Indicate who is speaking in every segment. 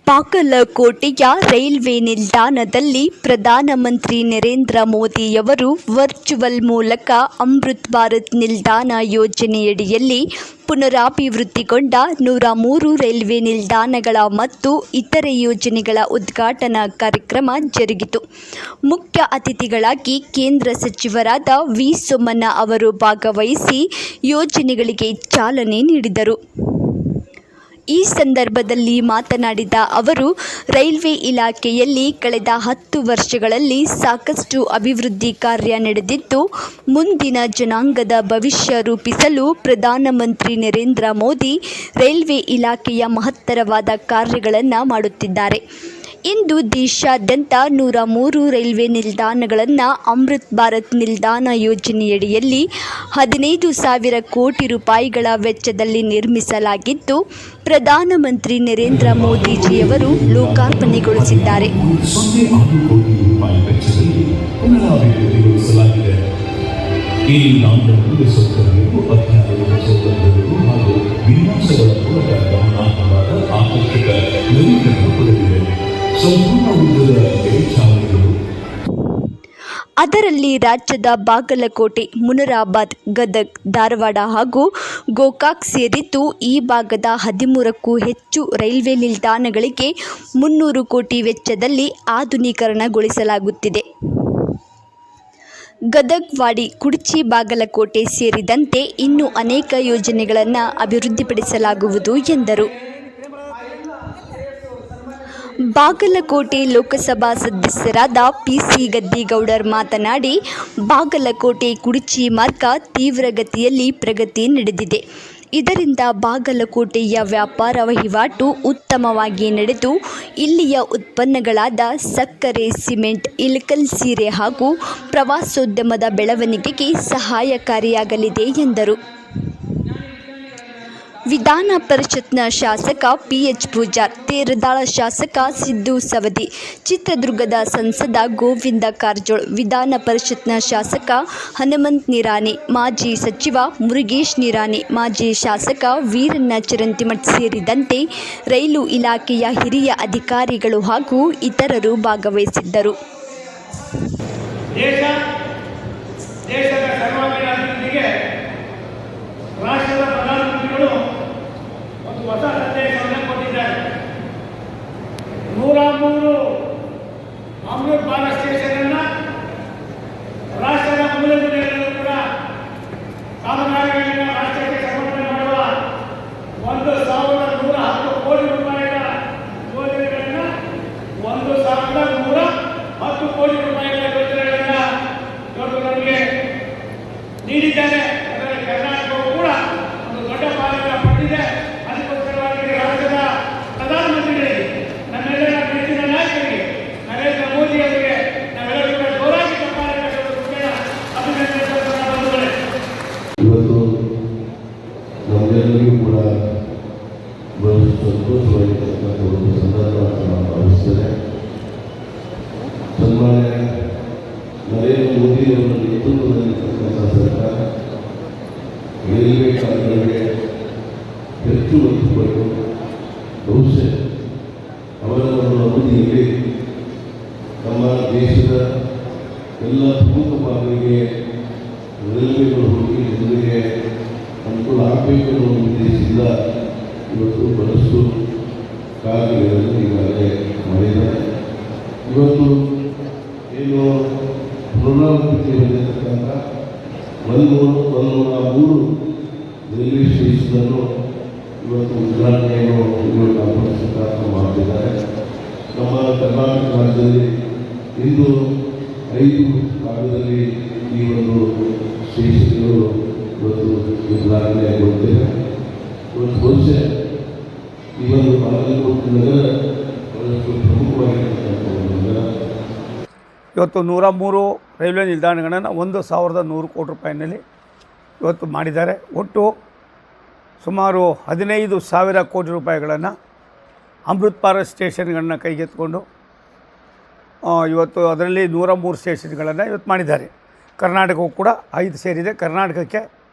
Speaker 1: ಬಾಗಲಕೋಟೆಯ ರೈಲ್ವೆ ನಿಲ್ದಾಣದಲ್ಲಿ ಪ್ರಧಾನಮಂತ್ರಿ ನರೇಂದ್ರ ಮೋದಿಯವರು ವರ್ಚುವಲ್ ಮೂಲಕ ಅಮೃತ್ ಭಾರತ್ ನಿಲ್ದಾಣ ಯೋಜನೆಯಡಿಯಲ್ಲಿ ಪುನರಾಭಿವೃದ್ಧಿಗೊಂಡ 103 ರೈಲ್ವೆ ನಿಲ್ದಾಣಗಳ ಮತ್ತು ಇತರೆ ಯೋಜನೆಗಳ ಉದ್ಘಾಟನಾ ಕಾರ್ಯಕ್ರಮ ಜರುಗಿತು. ಮುಖ್ಯ ಅತಿಥಿಗಳಾಗಿ ಕೇಂದ್ರ ಸಚಿವರಾದ ವಿ. ಸೋಮಣ್ಣ ಅವರು ಭಾಗವಹಿಸಿ ಯೋಜನೆಗಳಿಗೆ ಚಾಲನೆ ನೀಡಿದರು. ಈ ಸಂದರ್ಭದಲ್ಲಿ ಮಾತನಾಡಿದ ಅವರು, ರೈಲ್ವೆ ಇಲಾಖೆಯಲ್ಲಿ ಕಳೆದ 10 ವರ್ಷಗಳಲ್ಲಿ ಸಾಕಷ್ಟು ಅಭಿವೃದ್ಧಿ ಕಾರ್ಯ ನಡೆದಿದ್ದು, ಮುಂದಿನ ಜನಾಂಗದ ಭವಿಷ್ಯ ರೂಪಿಸಲು ಪ್ರಧಾನಮಂತ್ರಿ ನರೇಂದ್ರ ಮೋದಿ ರೈಲ್ವೆ ಇಲಾಖೆಯ ಮಹತ್ತರವಾದ ಕಾರ್ಯಗಳನ್ನು ಮಾಡುತ್ತಿದ್ದಾರೆ. ಇಂದು ದೇಶಾದ್ಯಂತ 103 ರೈಲ್ವೆ ನಿಲ್ದಾಣಗಳನ್ನು ಅಮೃತ್ ಭಾರತ್ ನಿಲ್ದಾಣ ಯೋಜನೆಯಡಿಯಲ್ಲಿ 15,000 ಕೋಟಿ ರೂಪಾಯಿಗಳ ವೆಚ್ಚದಲ್ಲಿ ನಿರ್ಮಿಸಲಾಗಿದ್ದು, ಪ್ರಧಾನಮಂತ್ರಿ ನರೇಂದ್ರ ಮೋದಿಜಿಯವರು ಲೋಕಾರ್ಪಣೆಗೊಳಿಸಿದ್ದಾರೆ. ಅದರಲ್ಲಿ ರಾಜ್ಯದ ಬಾಗಲಕೋಟೆ, ಮುನಿರಾಬಾದ್, ಗದಗ್, ಧಾರವಾಡ ಹಾಗೂ ಗೋಕಾಕ್ ಸೇರಿದ್ದು ಈ ಭಾಗದ 13ಕ್ಕೂ ಹೆಚ್ಚು ರೈಲ್ವೆ ನಿಲ್ದಾಣಗಳಿಗೆ 300 ಕೋಟಿ ವೆಚ್ಚದಲ್ಲಿ ಆಧುನೀಕರಣಗೊಳಿಸಲಾಗುತ್ತಿದೆ. ಗದಗ್, ವಾಡಿ, ಕುಡ್ಚಿ, ಬಾಗಲಕೋಟೆ ಸೇರಿದಂತೆ ಇನ್ನೂ ಅನೇಕ ಯೋಜನೆಗಳನ್ನು ಅಭಿವೃದ್ಧಿಪಡಿಸಲಾಗುವುದು ಎಂದರು. ಬಾಗಲಕೋಟೆ ಲೋಕಸಭಾ ಸದಸ್ಯರಾದ ಪಿ.ಸಿ. ಗದ್ದಿಗೌಡರ್ ಮಾತನಾಡಿ, ಬಾಗಲಕೋಟೆ ಕುಡ್ಚಿ ಮಾರ್ಗ ತೀವ್ರಗತಿಯಲ್ಲಿ ಪ್ರಗತಿ ನಡೆದಿದೆ. ಇದರಿಂದ ಬಾಗಲಕೋಟೆಯ ವ್ಯಾಪಾರ ವಹಿವಾಟು ಉತ್ತಮವಾಗಿ ನಡೆದು ಇಲ್ಲಿಯ ಉತ್ಪನ್ನಗಳಾದ ಸಕ್ಕರೆ, ಸಿಮೆಂಟ್, ಇಳಕಲ್ ಸೀರೆ ಹಾಗೂ ಪ್ರವಾಸೋದ್ಯಮದ ಬೆಳವಣಿಗೆಗೆ ಸಹಕಾರಿಯಾಗಲಿದೆ ಎಂದರು. ವಿಧಾನ ಪರಿಷತ್ನ ಶಾಸಕ ಪಿ.ಎಚ್. ಪೂಜಾರ್, ತೇರದಾಳ ಶಾಸಕ ಸಿದ್ದು ಸವದಿ, ಚಿತ್ರದುರ್ಗದ ಸಂಸದ ಗೋವಿಂದ ಕಾರಜೋಳ, ವಿಧಾನ ಪರಿಷತ್ನ ಶಾಸಕ ಹನುಮಂತ ನಿರಾಣಿ, ಮಾಜಿ ಸಚಿವ ಮುರುಗೇಶ್ ನಿರಾಣಿ, ಮಾಜಿ ಶಾಸಕ ವೀರಣ್ಣ ಚಿರಂತಿಮಠ್ ಸೇರಿದಂತೆ ರೈಲು ಇಲಾಖೆಯ ಹಿರಿಯ ಅಧಿಕಾರಿಗಳು ಹಾಗೂ ಇತರರು ಭಾಗವಹಿಸಿದ್ದರು.
Speaker 2: ದೇಶದ ಸರ್ವಾಂಗೀಣ ಅಭಿವೃದ್ಧಿಗೆ ರಾಷ್ಟ್ರದ ಪ್ರಧಾನಮಂತ್ರಿಗಳು ಒಂದು ಹೊಸ ಸಂದೇಶವನ್ನು ಕೊಟ್ಟಿದ್ದಾರೆ. 103 ಅಮೃತ್ ಭಾರತ್ ಸ್ಟೇಷನ್ ಅನ್ನು ರಾಷ್ಟ್ರದ ಮೂಲಭೂತಗಳಲ್ಲೂ ಕೂಡ ಕಾಮಗಾರಿಗಳನ್ನು ರಾಷ್ಟ್ರಕ್ಕೆ ಸಮರ್ಪಣೆ ಮಾಡುವ 1,110 ಕೋಟಿ ರೂಪಾಯಿಗಳ ಯೋಜನೆಗಳನ್ನು 1,110 ಕೋಟಿ ರೂಪಾಯಿಗಳ ಯೋಜನೆಗಳನ್ನು ಇವತ್ತು ನಮಗೆ ನೀಡಿದ್ದಾರೆ. ಅದರಲ್ಲಿ ಕರ್ನಾಟಕವು ಕೂಡ ಒಂದು ದೊಡ್ಡ ಪಾಲನ್ನು ಪಡೆದಿದೆ. ಅದಕ್ಕೋಸ್ಕರವಾಗಿ ರಾಜ್ಯದ ಪ್ರಧಾನಮಂತ್ರಿಗಳಿಗೆ, ನಮ್ಮೆಲ್ಲರ ನೆಚ್ಚಿನ ನಾಯಕರಿಗೆ ನರೇಂದ್ರ ಮೋದಿ ಅವರಿಗೆ ನಾವೆಲ್ಲರೂ ಕೂಡ ಗೌರವಿತ ಅಭಿನಂದನೆ.
Speaker 3: ಇವತ್ತು ನಮ್ಮೆಲ್ಲರಿಗೂ ಕೂಡ ಬಹಳ ಸಂತೋಷವಾಗಿರ್ತಕ್ಕಂಥ ಒಂದು ಸಂದರ್ಭ ನಾನು ಭಾವಿಸ್ತೇನೆ. ಸನ್ಮಾನ್ಯ ನರೇಂದ್ರ ಮೋದಿ ಅವರ ನೇತೃತ್ವದಲ್ಲಿರ್ತಕ್ಕಂಥ ಸರ್ಕಾರ ರೈಲ್ವೆ ಕಾರ್ಯಗಳಿಗೆ ಹೆಚ್ಚು ಒತ್ತು ಕೊಟ್ಟು ಬಹುಶಃ ಅವರ ಒಂದು ಅವಧಿಯಲ್ಲಿ ನಮ್ಮ ದೇಶದ ಎಲ್ಲ ಪ್ರಮುಖ ಭಾಗಗಳಿಗೆ ರೈಲ್ವೆಗಳು ಹೋಗಿ ಜನರಿಗೆ ಅನುಕೂಲ ಆಗಬೇಕು ಅನ್ನೋ ಉದ್ದೇಶದಿಂದ ಇವತ್ತು ಬಹಳಷ್ಟು ಕಾರ್ಯಗಳನ್ನು ಈಗಾಗಲೇ ಮಾಡಿದ್ದಾರೆ. ಇವತ್ತು ಏನು ಪುನರಾವೃತ್ತಿ ಹೊಂದಿರತಕ್ಕಂಥ 103 ರೈಲ್ವೆ ಸ್ಟೇಷನನ್ನು ಇವತ್ತು ಉದ್ಘಾಟನೆಯನ್ನು ಸರ್ಕಾರ ಮಾಡುತ್ತಿದ್ದಾರೆ. ನಮ್ಮ ಕರ್ನಾಟಕ ರಾಜ್ಯದಲ್ಲಿ ಇಂದು 5 ಭಾಗದಲ್ಲಿ ಈ ಒಂದು ಸ್ಟೇಷನ್ಗಳು ಇವತ್ತು ಉದ್ಘಾಟನೆಗೊಳ್ಳುತ್ತಿವೆ. ಇವತ್ತು ಬಹುಶಃ ಈ ಒಂದು ಬಾಗಲಕೋಟೆ ನಗರ ಬಹಳಷ್ಟು ಪ್ರಮುಖವಾಗಿರ್ತಕ್ಕಂಥ ಒಂದು ನಗರ.
Speaker 4: ಇವತ್ತು 103 ರೈಲ್ವೆ ನಿಲ್ದಾಣಗಳನ್ನು 1,100 ಕೋಟಿ ರೂಪಾಯಿನಲ್ಲಿ ಇವತ್ತು ಮಾಡಿದ್ದಾರೆ. ಒಟ್ಟು ಸುಮಾರು 15,000 ಕೋಟಿ ರೂಪಾಯಿಗಳನ್ನು ಅಮೃತ್ ಭಾರತ್ ಸ್ಟೇಷನ್ಗಳನ್ನು ಕೈಗೆತ್ತಿಕೊಂಡು ಇವತ್ತು ಅದರಲ್ಲಿ 103 ಸ್ಟೇಷನ್ಗಳನ್ನು ಇವತ್ತು ಮಾಡಿದ್ದಾರೆ. ಕರ್ನಾಟಕವು ಕೂಡ 5 ಸೇರಿದೆ. ಕರ್ನಾಟಕಕ್ಕೆ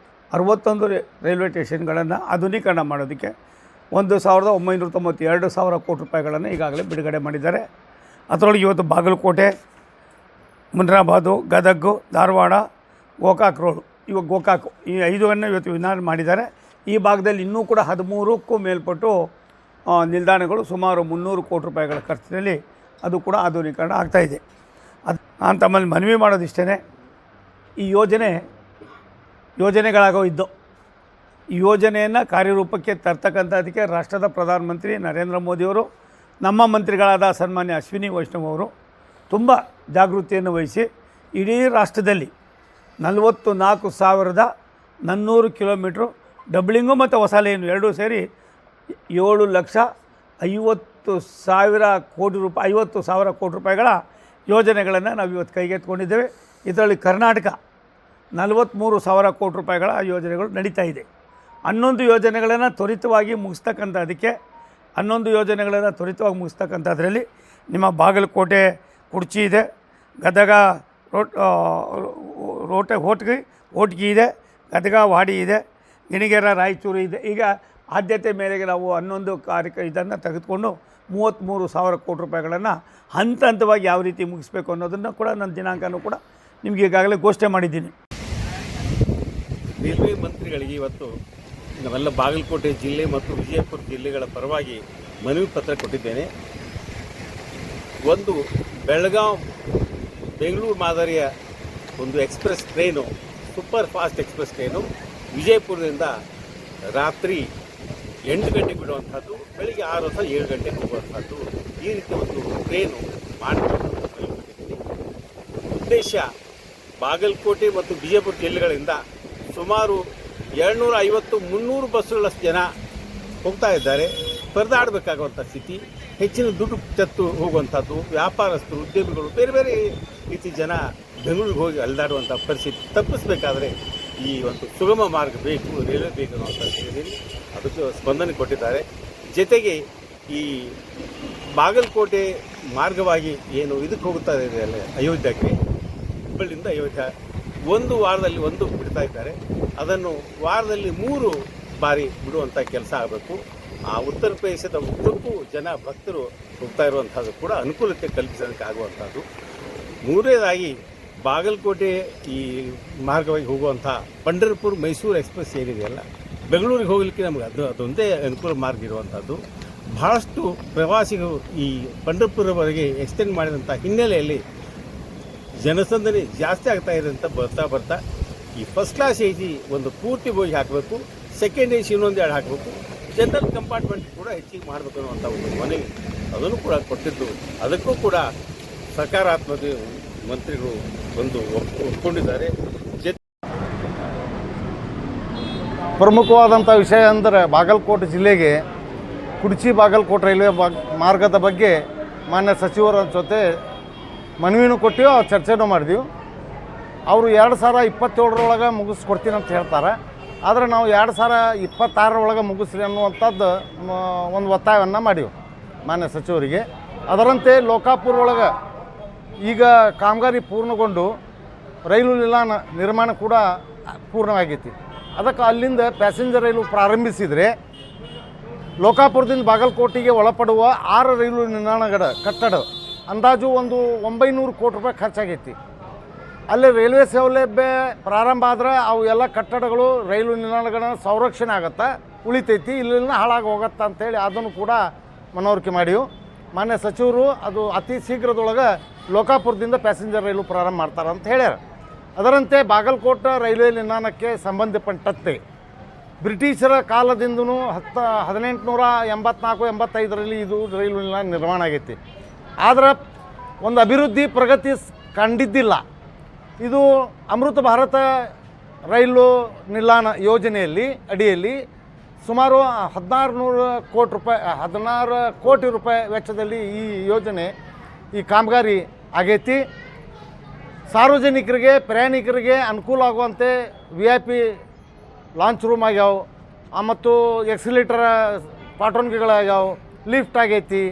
Speaker 4: 61 ರೈಲ್ವೆ ಸ್ಟೇಷನ್ಗಳನ್ನು ಆಧುನೀಕರಣ ಮಾಡೋದಕ್ಕೆ 2,992 ಕೋಟಿ ರೂಪಾಯಿಗಳನ್ನು ಈಗಾಗಲೇ ಬಿಡುಗಡೆ ಮಾಡಿದ್ದಾರೆ. ಅದರೊಳಗೆ ಇವತ್ತು ಬಾಗಲಕೋಟೆ, ಮುನ್ರಾಬಾದು, ಗದಗ, ಧಾರವಾಡ, ಗೋಕಾಕ್ ರೋಡು, ಇವಾಗ ಗೋಕಾಕು ಈ 5 ಇವತ್ತು ವಿನಾರ ಮಾಡಿದ್ದಾರೆ. ಈ ಭಾಗದಲ್ಲಿ ಇನ್ನೂ ಕೂಡ 13ಕ್ಕೂ ಮೇಲ್ಪಟ್ಟು ನಿಲ್ದಾಣಗಳು ಸುಮಾರು 300 ಕೋಟಿ ರೂಪಾಯಿಗಳ ಖರ್ಚಿನಲ್ಲಿ ಅದು ಕೂಡ ಆಧುನೀಕರಣ ಆಗ್ತಾಯಿದೆ. ಅದು ನಾನು ತಮ್ಮಲ್ಲಿ ಮನವಿ ಮಾಡೋದಿಷ್ಟೇ, ಈ ಯೋಜನೆಗಳಾಗೋ ಇದ್ದು ಈ ಯೋಜನೆಯನ್ನು ಕಾರ್ಯರೂಪಕ್ಕೆ ತರ್ತಕ್ಕಂಥದ್ದಕ್ಕೆ ರಾಷ್ಟ್ರದ ಪ್ರಧಾನಮಂತ್ರಿ ನರೇಂದ್ರ ಮೋದಿಯವರು, ನಮ್ಮ ಮಂತ್ರಿಗಳಾದ ಸನ್ಮಾನ್ಯ ಅಶ್ವಿನಿ ವೈಷ್ಣವ್ ಅವರು ತುಂಬ ಜಾಗೃತಿಯನ್ನು ವಹಿಸಿ ಇಡೀ ರಾಷ್ಟ್ರದಲ್ಲಿ 44,400 ಕಿಲೋಮೀಟ್ರು ಡಬ್ಲಿಂಗು ಮತ್ತು ಹೊಸ ಲೈನು ಎರಡೂ ಸೇರಿ 7,50,000 ಕೋಟಿ ರೂಪಾಯಿ 50,000 ಕೋಟಿ ರೂಪಾಯಿಗಳ ಯೋಜನೆಗಳನ್ನು ನಾವು ಇವತ್ತು ಕೈಗೆತ್ತಿಕೊಂಡಿದ್ದೇವೆ. ಇದರಲ್ಲಿ ಕರ್ನಾಟಕ 43,000 ಕೋಟಿ ರೂಪಾಯಿಗಳ ಯೋಜನೆಗಳು ನಡೀತಾ ಇದೆ. 11 ಯೋಜನೆಗಳನ್ನು ತ್ವರಿತವಾಗಿ ಮುಗಿಸ್ತಕ್ಕಂಥದ್ರಲ್ಲಿ ನಿಮ್ಮ ಬಾಗಲಕೋಟೆ ಕುಡ್ಚಿ ಇದೆ, ಗದಗ ಓಟ್ಗಿ ಇದೆ, ಗದಗ ವಾಡಿ ಇದೆ, ಗಿಣಿಗೆರ ರಾಯಚೂರು ಇದೆ. ಈಗ ಆದ್ಯತೆ ಮೇರೆಗೆ ನಾವು 11 ಇದನ್ನು ತೆಗೆದುಕೊಂಡು 33,000 ಕೋಟಿ ರೂಪಾಯಿಗಳನ್ನು ಹಂತವಾಗಿ ಯಾವ ರೀತಿ ಮುಗಿಸ್ಬೇಕು ಅನ್ನೋದನ್ನು ಕೂಡ ನನ್ನ ದಿನಾಂಕನೂ ಕೂಡ ನಿಮಗೆ ಈಗಾಗಲೇ ಘೋಷಣೆ ಮಾಡಿದ್ದೀನಿ.
Speaker 5: ರೈಲ್ವೆ ಮಂತ್ರಿಗಳಿಗೆ ಇವತ್ತು ನಾವೆಲ್ಲ ಬಾಗಲಕೋಟೆ ಜಿಲ್ಲೆ ಮತ್ತು ವಿಜಯಪುರ ಜಿಲ್ಲೆಗಳ ಪರವಾಗಿ ಮನವಿ ಪತ್ರ ಕೊಟ್ಟಿದ್ದೇನೆ. ಒಂದು ಬೆಂಗಳೂರು ಮಾದರಿಯ ಒಂದು express train, super fast express train ವಿಜಯಪುರದಿಂದ ರಾತ್ರಿ 8 ಗಂಟೆಗೆ ಬಿಡುವಂಥದ್ದು, ಬೆಳಿಗ್ಗೆ 6 ಹೊಸ 7 ಗಂಟೆಗೆ ಹೋಗುವಂಥದ್ದು, ಈ ರೀತಿ ಒಂದು ಟ್ರೈನು ಮಾಡಬೇಕು. ಉದ್ದೇಶ ಬಾಗಲಕೋಟೆ ಮತ್ತು ವಿಜಯಪುರ ಜಿಲ್ಲೆಗಳಿಂದ ಸುಮಾರು 250-300 ಬಸ್ಸುಗಳಷ್ಟು ಜನ ಹೋಗ್ತಾ ಇದ್ದಾರೆ. ಪರದಾಡಬೇಕಾಗುವಂಥ ಸ್ಥಿತಿ, ಹೆಚ್ಚಿನ ದುಡ್ಡು ತೆತ್ತು ಹೋಗುವಂಥದ್ದು, ವ್ಯಾಪಾರಸ್ಥರು, ಉದ್ಯಮಿಗಳು, ಬೇರೆ ಬೇರೆ ರೀತಿ ಜನ ಬೆಂಗಳೂರಿಗೆ ಹೋಗಿ ಅಲ್ದಾಡುವಂಥ ಪರಿಸ್ಥಿತಿ ತಪ್ಪಿಸಬೇಕಾದ್ರೆ ಈ ಒಂದು ಸುಗಮ ಮಾರ್ಗ ಬೇಕು, ರೈಲ್ವೆ ಬೇಕು ಅನ್ನುವಂಥ ಹೇಳಿದ್ದೀನಿ. ಅದಕ್ಕೆ ಸ್ಪಂದನೆ ಕೊಟ್ಟಿದ್ದಾರೆ. ಜೊತೆಗೆ ಈ ಬಾಗಲಕೋಟೆ ಮಾರ್ಗವಾಗಿ ಏನು ಇದಕ್ಕೆ ಹೋಗ್ತಾ ಇದೆ ಅಲ್ಲ, ಅಯೋಧ್ಯಕ್ಕೆ, ಹುಬ್ಬಳ್ಳಿಯಿಂದ ಅಯೋಧ್ಯ ಒಂದು ವಾರದಲ್ಲಿ ಒಂದು ಬಿಡ್ತಾ ಇದ್ದಾರೆ. ಅದನ್ನು ವಾರದಲ್ಲಿ 3 ಬಾರಿ ಬಿಡುವಂಥ ಕೆಲಸ ಆಗಬೇಕು. ಆ ಉತ್ತರ ಪ್ರದೇಶದ ಉದ್ದಕ್ಕೂ ಜನ ಭಕ್ತರು ಹೋಗ್ತಾ ಇರುವಂಥದ್ದು ಕೂಡ ಅನುಕೂಲತೆ ಕಲ್ಪಿಸೋದಕ್ಕೆ ಆಗುವಂಥದ್ದು. ಮೂರನೇದಾಗಿ ಬಾಗಲಕೋಟೆ ಈ ಮಾರ್ಗವಾಗಿ ಹೋಗುವಂಥ ಪಂಢರಪುರ ಮೈಸೂರು ಎಕ್ಸ್ಪ್ರೆಸ್ ಏನಿದೆಯಲ್ಲ, ಬೆಂಗಳೂರಿಗೆ ಹೋಗಲಿಕ್ಕೆ ನಮಗೆ ಅದೊಂದೇ ಅನುಕೂಲ ಮಾರ್ಗ ಇರುವಂಥದ್ದು. ಬಹಳಷ್ಟು ಪ್ರವಾಸಿಗರು ಈ ಪಂಢರಪುರವರೆಗೆ ಎಕ್ಸ್ಟೆಂಡ್ ಮಾಡಿದಂಥ ಹಿನ್ನೆಲೆಯಲ್ಲಿ ಜನಸಂದಣಿ ಜಾಸ್ತಿ ಆಗ್ತಾ ಇದೆ ಅಂತ ಬರ್ತಾ ಈ ಫಸ್ಟ್ ಕ್ಲಾಸ್ ಎ ಸಿ ಒಂದು ಪೂರ್ತಿ ಬೋಗಿ ಹಾಕಬೇಕು, ಸೆಕೆಂಡ್ ಎ ಸಿ ಇನ್ನೊಂದು 2 ಹಾಕಬೇಕು, ಜನರಲ್ ಕಂಪಾರ್ಟ್ಮೆಂಟ್ ಕೂಡ ಹೆಚ್ಚಿಗೆ ಮಾಡಬೇಕು ಅನ್ನುವಂಥ ಒಂದು ಮನವಿ ಅದನ್ನು ಕೂಡ ಕೊಟ್ಟಿದ್ದು. ಅದಕ್ಕೂ ಕೂಡ ಸಕಾರಾತ್ಮಕ ಮಂತ್ರಿಗಳು ಒಂದು ಒಪ್ಕೊಂಡಿದ್ದಾರೆ.
Speaker 6: ಪ್ರಮುಖವಾದಂಥ ವಿಷಯ ಅಂದರೆ ಬಾಗಲಕೋಟೆ ಜಿಲ್ಲೆಗೆ ಕುಡ್ಚಿ ಬಾಗಲಕೋಟೆ ರೈಲ್ವೆ ಮಾರ್ಗದ ಬಗ್ಗೆ ಮಾನ್ಯ ಸಚಿವರ ಜೊತೆ ಮನವಿನೂ ಕೊಟ್ಟಿವಿ, ಚರ್ಚೆನೂ ಮಾಡಿದೆವು. ಅವರು 2027 ಮುಗಿಸ್ಕೊಡ್ತೀನಿ ಅಂತ ಹೇಳ್ತಾರೆ. ಆದರೆ ನಾವು 2026 ಮುಗಿಸ್ರಿ ಅನ್ನುವಂಥದ್ದು ಒಂದು ಒತ್ತಾಯವನ್ನು ಮಾಡಿವು ಮಾನ್ಯ ಸಚಿವರಿಗೆ. ಅದರಂತೆ ಲೋಕಾಪುರ ಒಳಗೆ ಈಗ ಕಾಮಗಾರಿ ಪೂರ್ಣಗೊಂಡು ರೈಲು ನಿಲ್ದಾಣ ನಿರ್ಮಾಣ ಕೂಡ ಪೂರ್ಣವಾಗೈತಿ. ಅದಕ್ಕೆ ಅಲ್ಲಿಂದ ಪ್ಯಾಸೆಂಜರ್ ರೈಲು ಪ್ರಾರಂಭಿಸಿದರೆ ಲೋಕಾಪುರದಿಂದ ಬಾಗಲಕೋಟೆಗೆ ಒಳಪಡುವ 6 ರೈಲು ನಿಲ್ದಾಣಗಳ ಕಟ್ಟಡ ಅಂದಾಜು ಒಂದು 900 ಕೋಟಿ ರೂಪಾಯಿ ಖರ್ಚಾಗೈತಿ. ಅಲ್ಲಿ ರೈಲ್ವೆ ಸೌಲಭ್ಯ ಪ್ರಾರಂಭ ಆದ್ರೆ ಅವು ಎಲ್ಲ ಕಟ್ಟಡಗಳು ರೈಲು ನಿಲ್ದಾಣಗಳ ಸಂರಕ್ಷಣೆ ಆಗುತ್ತೆ, ಉಳಿತೈತಿ, ಇಲ್ಲಿನ ಹಾಳಾಗಿ ಹೋಗುತ್ತೆ ಅಂಥೇಳಿ ಅದನ್ನು ಕೂಡ ಮನವರಿಕೆ ಮಾಡಿವು. ಮಾನ್ಯ ಸಚಿವರು ಅದು ಅತಿ ಶೀಘ್ರದೊಳಗೆ ಲೋಕಾಪುರದಿಂದ ಪ್ಯಾಸೆಂಜರ್ ರೈಲು ಪ್ರಾರಂಭ ಮಾಡ್ತಾರೆ ಅಂತ ಹೇಳ್ಯಾರ. ಅದರಂತೆ ಬಾಗಲಕೋಟೆ ರೈಲ್ವೆ ನಿಲ್ದಾಣಕ್ಕೆ ಸಂಬಂಧಪಟ್ಟಂತೆ ಬ್ರಿಟಿಷರ ಕಾಲದಿಂದನೂ 1884-85ರಲ್ಲಿ ಇದು ರೈಲು ನಿಲ್ದಾಣ ನಿರ್ಮಾಣ ಆಗೈತಿ. ಆದರೆ ಒಂದು ಅಭಿವೃದ್ಧಿ ಪ್ರಗತಿ ಕಂಡಿದ್ದಿಲ್ಲ. ಇದು ಅಮೃತ ಭಾರತ ರೈಲು ನಿಲ್ದಾಣ ಯೋಜನೆಯಲ್ಲಿ ಅಡಿಯಲ್ಲಿ ಸುಮಾರು 16 ಕೋಟಿ ರೂಪಾಯಿ ವೆಚ್ಚದಲ್ಲಿ ಈ ಯೋಜನೆ ಈ ಕಾಮಗಾರಿ ಆಗೈತಿ. ಸಾರ್ವಜನಿಕರಿಗೆ ಪ್ರಯಾಣಿಕರಿಗೆ ಅನುಕೂಲ ಆಗುವಂತೆ VIP ಲಾಂಚ್ ರೂಮ್ ಆಗ್ಯಾವ, ಮತ್ತು ಎಕ್ಸಿಲೇಟರ್ ಪಾಟೋನ್ಗೆಗಳಾಗ್ಯಾವ, ಲಿಫ್ಟ್ ಆಗೈತಿ,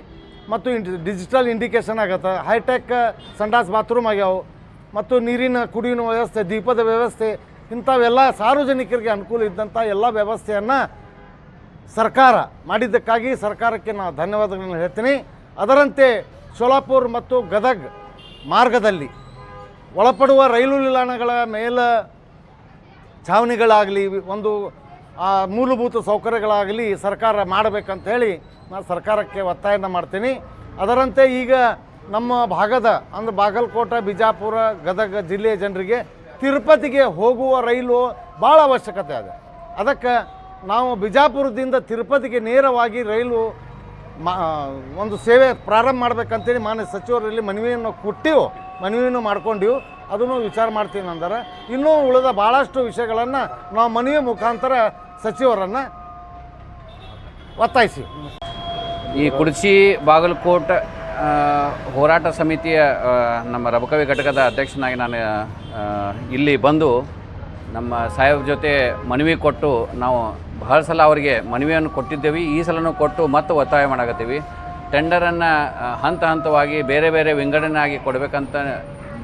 Speaker 6: ಮತ್ತು ಡಿಜಿಟಲ್ ಇಂಡಿಕೇಷನ್ ಆಗತ್ತೆ, ಹೈಟೆಕ್ ಸಂಡಾಸ್ ಬಾತ್ರೂಮ್ ಆಗ್ಯಾವ, ಮತ್ತು ನೀರಿನ ಕುಡಿಯುವ ವ್ಯವಸ್ಥೆ, ದೀಪದ ವ್ಯವಸ್ಥೆ, ಇಂಥವೆಲ್ಲ ಸಾರ್ವಜನಿಕರಿಗೆ ಅನುಕೂಲ ಇದ್ದಂಥ ಎಲ್ಲ ವ್ಯವಸ್ಥೆಯನ್ನು ಸರ್ಕಾರ ಮಾಡಿದ್ದಕ್ಕಾಗಿ ಸರ್ಕಾರಕ್ಕೆ ನಾನು ಧನ್ಯವಾದಗಳನ್ನು ಹೇಳ್ತೀನಿ. ಅದರಂತೆ ಸೋಲಾಪುರ ಮತ್ತು ಗದಗ್ ಮಾರ್ಗದಲ್ಲಿ ಒಳಪಡುವ ರೈಲು ನಿಲ್ದಾಣಗಳ ಮೇಲೆ ಛಾವಣಿಗಳಾಗಲಿ ಒಂದು ಮೂಲಭೂತ ಸೌಕರ್ಯಗಳಾಗಲಿ ಸರ್ಕಾರ ಮಾಡಬೇಕಂತ ಹೇಳಿ ನಾನು ಸರ್ಕಾರಕ್ಕೆ ಒತ್ತಾಯನ ಮಾಡ್ತೀನಿ. ಅದರಂತೆ ಈಗ ನಮ್ಮ ಭಾಗದ ಅಂದರೆ ಬಾಗಲಕೋಟೆ, ಬಿಜಾಪುರ, ಗದಗ ಜಿಲ್ಲೆಯ ಜನರಿಗೆ ತಿರುಪತಿಗೆ ಹೋಗುವ ರೈಲು ಭಾಳ ಅವಶ್ಯಕತೆ ಇದೆ. ಅದಕ್ಕೆ ನಾವು ಬಿಜಾಪುರದಿಂದ ತಿರುಪತಿಗೆ ನೇರವಾಗಿ ರೈಲು ಒಂದು ಸೇವೆ ಪ್ರಾರಂಭ ಮಾಡಬೇಕಂತೇಳಿ ಮಾನ್ಯ ಸಚಿವರಲ್ಲಿ ಮನವಿಯನ್ನು ಮಾಡ್ಕೊಂಡಿವು. ಅದನ್ನು ವಿಚಾರ ಮಾಡ್ತೀನಿ ಅಂದರೆ ಇನ್ನೂ ಉಳಿದ ಭಾಳಷ್ಟು ವಿಷಯಗಳನ್ನು ನಾವು ಮನವಿ ಮುಖಾಂತರ ಸಚಿವರನ್ನು ಒತ್ತಾಯಿಸಿ.
Speaker 7: ಈ ಕುಡ್ಚಿ ಬಾಗಲಕೋಟ್ ಹೋರಾಟ ಸಮಿತಿಯ ನಮ್ಮ ರಬಕವಿ ಘಟಕದ ಅಧ್ಯಕ್ಷನಾಗಿ ನಾನು ಇಲ್ಲಿ ಬಂದು ನಮ್ಮ ಸಾಹೇಬ್ ಜೊತೆ ಮನವಿ ಕೊಟ್ಟು ನಾವು ಬಹಳ ಸಲ ಅವರಿಗೆ ಮನವಿಯನ್ನು ಕೊಟ್ಟಿದ್ದೇವೆ. ಈ ಸಲನೂ ಕೊಟ್ಟು ಮತ್ತೆ ಒತ್ತಾಯ ಮಾಡಕತ್ತೀವಿ. ಟೆಂಡರನ್ನು ಹಂತ ಹಂತವಾಗಿ ಬೇರೆ ಬೇರೆ ವಿಂಗಡಣೆ ಆಗಿ ಕೊಡಬೇಕಂತ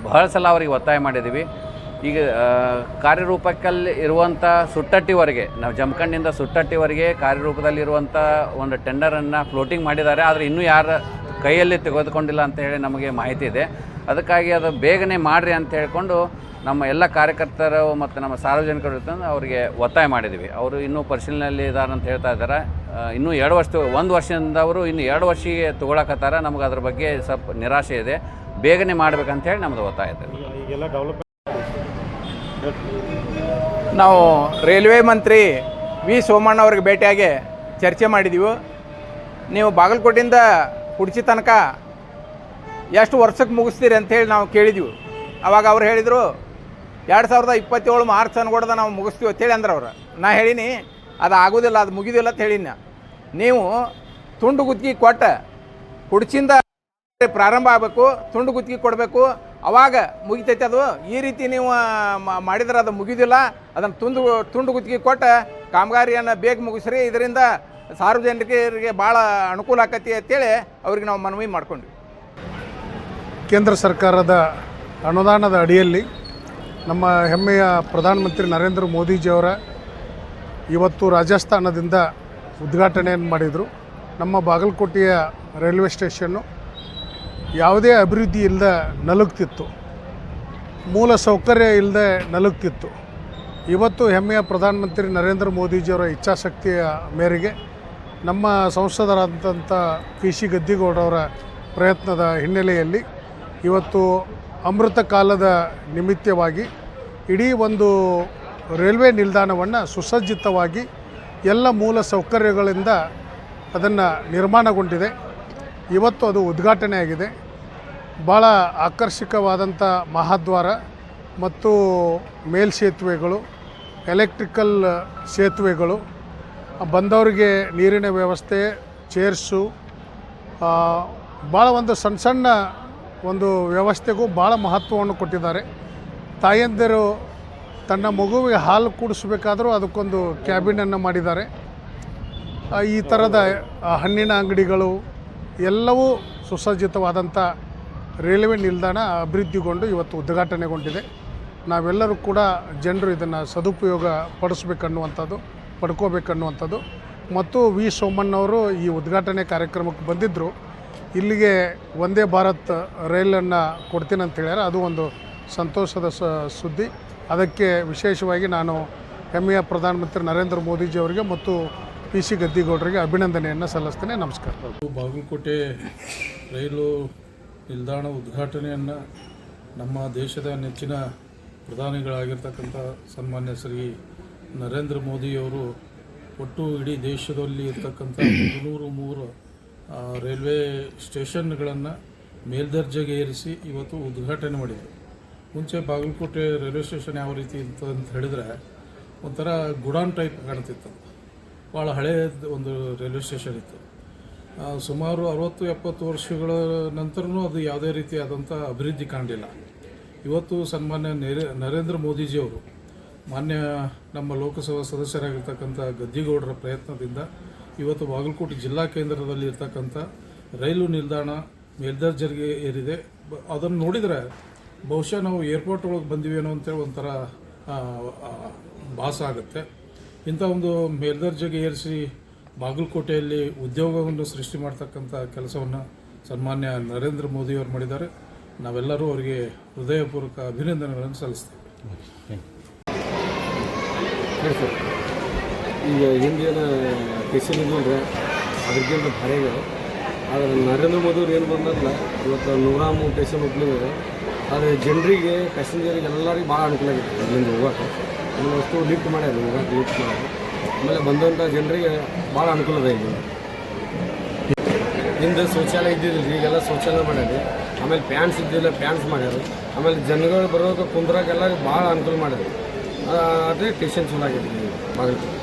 Speaker 7: ಬಹಳ ಸಲ ಅವರಿಗೆ ಒತ್ತಾಯ ಮಾಡಿದ್ದೀವಿ. ಈಗ ಕಾರ್ಯರೂಪಕ್ಕಲ್ಲಿ ಇರುವಂಥ ಸುಟ್ಟಟ್ಟಿವರೆಗೆ ನಾವು ಜಮಖಂಡಿಂದ ಸುಟ್ಟಟ್ಟಿವರೆಗೆ ಕಾರ್ಯರೂಪದಲ್ಲಿರುವಂಥ ಒಂದು ಟೆಂಡರನ್ನು ಫ್ಲೋಟಿಂಗ್ ಮಾಡಿದ್ದಾರೆ. ಆದರೆ ಇನ್ನೂ ಯಾರ ಕೈಯಲ್ಲಿ ತೆಗೆದುಕೊಂಡಿಲ್ಲ ಅಂತ ಹೇಳಿ ನಮಗೆ ಮಾಹಿತಿ ಇದೆ. ಅದಕ್ಕಾಗಿ ಅದು ಬೇಗನೆ ಮಾಡಿರಿ ಅಂತ ಹೇಳ್ಕೊಂಡು ನಮ್ಮ ಎಲ್ಲ ಕಾರ್ಯಕರ್ತರು ಮತ್ತು ನಮ್ಮ ಸಾರ್ವಜನಿಕರು ಅವರಿಗೆ ಒತ್ತಾಯ ಮಾಡಿದ್ದೀವಿ. ಅವರು ಇನ್ನೂ ಪರಿಶೀಲನೆಯಲ್ಲಿ ಇದ್ದಾರೆ ಅಂತ ಹೇಳ್ತಾ ಇದ್ದಾರೆ. ಇನ್ನೂ 1 ವರ್ಷದಿಂದ ಅವರು ಇನ್ನು 2 ವರ್ಷಕ್ಕೆ ತೊಗೊಳಕತ್ತಾರ. ನಮಗೆ ಅದ್ರ ಬಗ್ಗೆ ಸ್ವಲ್ಪ ನಿರಾಶೆ ಇದೆ. ಬೇಗನೆ ಮಾಡಬೇಕಂತ ಹೇಳಿ ನಮ್ಮದು ಒತ್ತಾಯ ಇದೆ.
Speaker 8: ನಾವು ರೈಲ್ವೆ ಮಂತ್ರಿ ವಿ ಸೋಮಣ್ಣ ಅವ್ರಿಗೆ ಭೇಟಿಯಾಗಿ ಚರ್ಚೆ ಮಾಡಿದ್ದೀವಿ. ನೀವು ಬಾಗಲಕೋಟೆಯಿಂದ ಕುಡ್ಚಿ ತನಕ ಎಷ್ಟು ವರ್ಷಕ್ಕೆ ಮುಗಿಸ್ತೀರಿ ಅಂಥೇಳಿ ನಾವು ಕೇಳಿದ್ವಿ. ಆವಾಗ ಅವ್ರು ಹೇಳಿದರು 2027 ಮಾರ್ಚ್ ಅನ್ಕೊಡ್ದ ನಾವು ಮುಗಿಸ್ತೀವಿ ಅಂತೇಳಿ ಅಂದ್ರೆ ಅವ್ರು. ನಾ ಹೇಳೀನಿ ಅದು ಆಗೋದಿಲ್ಲ, ಅದು ಮುಗಿದಿಲ್ಲ ಅಂತ ಹೇಳೀನಿ. ನೀವು ತುಂಡು ಗುತ್ತಿಗೆ ಕೊಟ್ಟು ಕುಡ್ಚಿಂದ ಪ್ರಾರಂಭ ಆಗಬೇಕು, ತುಂಡು ಗುತ್ತಿಗೆ ಕೊಡಬೇಕು, ಅವಾಗ ಮುಗಿತೈತೆ ಅದು. ಈ ರೀತಿ ನೀವು ಮಾಡಿದ್ರೆ ಅದು ಮುಗಿದಿಲ್ಲ. ಅದನ್ನು ತುಂಡು ಗುತ್ತಿಗೆ ಕೊಟ್ಟು ಕಾಮಗಾರಿಯನ್ನು ಬೇಗ ಮುಗಿಸ್ರಿ, ಇದರಿಂದ ಸಾರ್ವಜನಿಕರಿಗೆ ಭಾಳ ಅನುಕೂಲ ಆಕತಿ ಅಂತೇಳಿ ಅವ್ರಿಗೆ ನಾವು ಮನವಿ ಮಾಡ್ಕೊಂಡ್ವಿ.
Speaker 9: ಕೇಂದ್ರ ಸರ್ಕಾರದ ಅನುದಾನದ ಅಡಿಯಲ್ಲಿ ನಮ್ಮ ಹೆಮ್ಮೆಯ ಪ್ರಧಾನಮಂತ್ರಿ ನರೇಂದ್ರ ಮೋದಿಜಿಯವರ ಇವತ್ತು ರಾಜಸ್ಥಾನದಿಂದ ಉದ್ಘಾಟನೆಯನ್ನು ಮಾಡಿದರು. ನಮ್ಮ ಬಾಗಲಕೋಟೆಯ ರೈಲ್ವೆ ಸ್ಟೇಷನ್ನು ಯಾವುದೇ ಅಭಿವೃದ್ಧಿ ಇಲ್ಲದೆ ನಲುಗ್ತಿತ್ತು, ಮೂಲ ಸೌಕರ್ಯ ಇಲ್ಲದೆ ನಲುಗ್ತಿತ್ತು. ಇವತ್ತು ಹೆಮ್ಮೆಯ ಪ್ರಧಾನಮಂತ್ರಿ ನರೇಂದ್ರ ಮೋದಿಜಿಯವರ ಇಚ್ಛಾಶಕ್ತಿಯ ಮೇರೆಗೆ ನಮ್ಮ ಸಂಸದರಾದಂಥ PC ಗದ್ದಿಗೌಡರವರ ಪ್ರಯತ್ನದ ಹಿನ್ನೆಲೆಯಲ್ಲಿ ಇವತ್ತು ಅಮೃತ ಕಾಲದ ನಿಮಿತ್ತವಾಗಿ ಇಡೀ ಒಂದು ರೈಲ್ವೆ ನಿಲ್ದಾಣವನ್ನು ಸುಸಜ್ಜಿತವಾಗಿ ಎಲ್ಲ ಮೂಲ ಸೌಕರ್ಯಗಳಿಂದ ಅದನ್ನು ನಿರ್ಮಾಣಗೊಂಡಿದೆ. ಇವತ್ತು ಅದು ಉದ್ಘಾಟನೆ ಆಗಿದೆ. ಭಾಳ ಆಕರ್ಷಕವಾದಂಥ ಮಹಾದ್ವಾರ ಮತ್ತು ಮೇಲ್ಸೇತುವೆಗಳು, ಎಲೆಕ್ಟ್ರಿಕಲ್ ಸೇತುವೆಗಳು, ಬಂದವರಿಗೆ ನೀರಿನ ವ್ಯವಸ್ಥೆ, ಚೇರ್ಸು, ಭಾಳ ಒಂದು ಸಣ್ಣ ಒಂದು ವ್ಯವಸ್ಥೆಗೂ ಭಾಳ ಮಹತ್ವವನ್ನು ಕೊಟ್ಟಿದ್ದಾರೆ. ತಾಯಂದಿರು ತನ್ನ ಮಗುವಿಗೆ ಹಾಲು ಕುಡಿಸ್ಬೇಕಾದ್ರೂ ಅದಕ್ಕೊಂದು ಕ್ಯಾಬಿನನ್ನು ಮಾಡಿದ್ದಾರೆ. ಈ ಥರದ ಹಣ್ಣಿನ ಅಂಗಡಿಗಳು ಎಲ್ಲವೂ ಸುಸಜ್ಜಿತವಾದಂಥ ರೈಲ್ವೆ ನಿಲ್ದಾಣ ಅಭಿವೃದ್ಧಿಗೊಂಡು ಇವತ್ತು ಉದ್ಘಾಟನೆಗೊಂಡಿದೆ. ನಾವೆಲ್ಲರೂ ಕೂಡ ಜನರು ಇದನ್ನು ಸದುಪಯೋಗ ಪಡ್ಕೋಬೇಕನ್ನುವಂಥದ್ದು ಮತ್ತು ವಿ ಸೋಮಣ್ಣವರು ಈ ಉದ್ಘಾಟನೆ ಕಾರ್ಯಕ್ರಮಕ್ಕೆ ಬಂದಿದ್ದರು. ಇಲ್ಲಿಗೆ ವಂದೇ ಭಾರತ್ ರೈಲನ್ನು ಕೊಡ್ತೀನಿ ಅಂತ ಹೇಳ್ಯಾರ. ಅದು ಒಂದು ಸಂತೋಷದ ಸುದ್ದಿ. ಅದಕ್ಕೆ ವಿಶೇಷವಾಗಿ ನಾನು ಹೆಮ್ಮೆಯ ಪ್ರಧಾನಮಂತ್ರಿ ನರೇಂದ್ರ ಮೋದಿಜಿಯವರಿಗೆ ಮತ್ತು PC ಗದ್ದಿಗೌಡರಿಗೆ ಅಭಿನಂದನೆಯನ್ನು ಸಲ್ಲಿಸ್ತೇನೆ. ನಮಸ್ಕಾರ.
Speaker 10: ಬಾಗಲಕೋಟೆ ರೈಲು ನಿಲ್ದಾಣ ಉದ್ಘಾಟನೆಯನ್ನು ನಮ್ಮ ದೇಶದ ನೆಚ್ಚಿನ ಪ್ರಧಾನಿಗಳಾಗಿರ್ತಕ್ಕಂಥ ಸನ್ಮಾನ್ಯ ಶ್ರೀ ನರೇಂದ್ರ ಮೋದಿಯವರು ಒಟ್ಟು ಇಡೀ ದೇಶದಲ್ಲಿ ಇರ್ತಕ್ಕಂಥ 303 ರೈಲ್ವೆ ಸ್ಟೇಷನ್ಗಳನ್ನು ಮೇಲ್ದರ್ಜೆಗೆ ಏರಿಸಿ ಇವತ್ತು ಉದ್ಘಾಟನೆ ಮಾಡಿದರು. ಮುಂಚೆ ಬಾಗಲಕೋಟೆ ರೈಲ್ವೆ ಸ್ಟೇಷನ್ ಯಾವ ರೀತಿ ಇತ್ತು ಅಂತ ಹೇಳಿದ್ರೆ ಒಂಥರ ಗುಡಾನ್ ಟೈಪ್ ಕಾಣ್ತಿತ್ತು. ಭಾಳ ಹಳೆಯ ಒಂದು ರೈಲ್ವೆ ಸ್ಟೇಷನ್ ಇತ್ತು. ಸುಮಾರು 60-70 ವರ್ಷಗಳ ನಂತರನೂ ಅದು ಯಾವುದೇ ರೀತಿಯಾದಂಥ ಅಭಿವೃದ್ಧಿ ಕಾಣಲಿಲ್ಲ. ಇವತ್ತು ಸನ್ಮಾನ್ಯ ನರೇಂದ್ರ ಮೋದಿಜಿಯವರು ಮಾನ್ಯ ನಮ್ಮ ಲೋಕಸಭಾ ಸದಸ್ಯರಾಗಿರ್ತಕ್ಕಂಥ ಗದ್ದಿಗೌಡರ ಪ್ರಯತ್ನದಿಂದ ಇವತ್ತು ಬಾಗಲಕೋಟೆ ಜಿಲ್ಲಾ ಕೇಂದ್ರದಲ್ಲಿ ಇರ್ತಕ್ಕಂಥ ರೈಲು ನಿಲ್ದಾಣ ಮೇಲ್ದರ್ಜೆಗೆ ಏರಿದೆ. ಅದನ್ನು ನೋಡಿದರೆ ಬಹುಶಃ ನಾವು ಏರ್ಪೋರ್ಟ್ ಒಳಗೆ ಬಂದಿವೇನೋ ಅಂತೇಳಿ ಒಂಥರ ಭಾಸ ಆಗುತ್ತೆ. ಇಂಥ ಒಂದು ಮೇಲ್ದರ್ಜೆಗೆ ಏರಿಸಿ ಬಾಗಲಕೋಟೆಯಲ್ಲಿ ಉದ್ಯೋಗವನ್ನು ಸೃಷ್ಟಿ ಮಾಡ್ತಕ್ಕಂಥ ಕೆಲಸವನ್ನು ಸನ್ಮಾನ್ಯ ನರೇಂದ್ರ ಮೋದಿಯವರು ಮಾಡಿದ್ದಾರೆ. ನಾವೆಲ್ಲರೂ ಅವರಿಗೆ ಹೃದಯಪೂರ್ವಕ ಅಭಿನಂದನೆಗಳನ್ನು ಸಲ್ಲಿಸ್ತೇವೆ.
Speaker 11: ಈಗ ಹಿಂದೇನು ಕೆಸಿನ್ ಇದ್ದರೆ ಅದಕ್ಕಿಂತ ಭಾರಿ ಆದರೆ ನರೇಂದ್ರ ಮೋದಿಯವ್ರು ಏನು ಬಂದಲ್ಲ ಇವತ್ತು 103 ಸ್ಟೇಷನ್ ಹೋಗ್ಲಿದೆ. ಆದರೆ ಜನರಿಗೆ ಪ್ಯಾಸೆಂಜರಿಗೆ ಎಲ್ಲರಿಗೆ ಭಾಳ ಅನುಕೂಲ ಆಗಿದೆ ಇಲ್ಲಿಂದ ಹೋಗೋಕೆ. ಆಮೇಲೆ ಅಷ್ಟು ಲಿಫ್ಟ್ ಮಾಡ್ಯಾರ, ಹೋಗೋಕೆ ಲಿಫ್ಟ್ ಮಾಡ್ಯಾರ. ಆಮೇಲೆ ಬಂದಂಥ ಜನರಿಗೆ ಭಾಳ ಅನುಕೂಲ ಇದೆ. ಈಗ ಹಿಂದೆ ಶೌಚಾಲಯ ಇದ್ದಿದ್ದಿಲ್ಲ, ಈಗೆಲ್ಲ ಶೌಚಾಲಯ ಮಾಡ್ಯಾರ. ಆಮೇಲೆ ಪ್ಯಾನ್ಸ್ ಇದ್ದಿಲ್ಲ, ಪ್ಯಾನ್ಸ್ ಮಾಡ್ಯಾರ. ಆಮೇಲೆ ಜನಗಳು ಬರೋಕೆ ಕುಂದ್ರಾಗ ಎಲ್ಲರಿಗೆ ಭಾಳ ಅನುಕೂಲ ಮಾಡ್ಯಾರ. ಅದೇ ಸ್ಟೇಷನ್ ಚಲೋ ಆಗೈತಿ ಬಾಗಲಕೋಟೆ.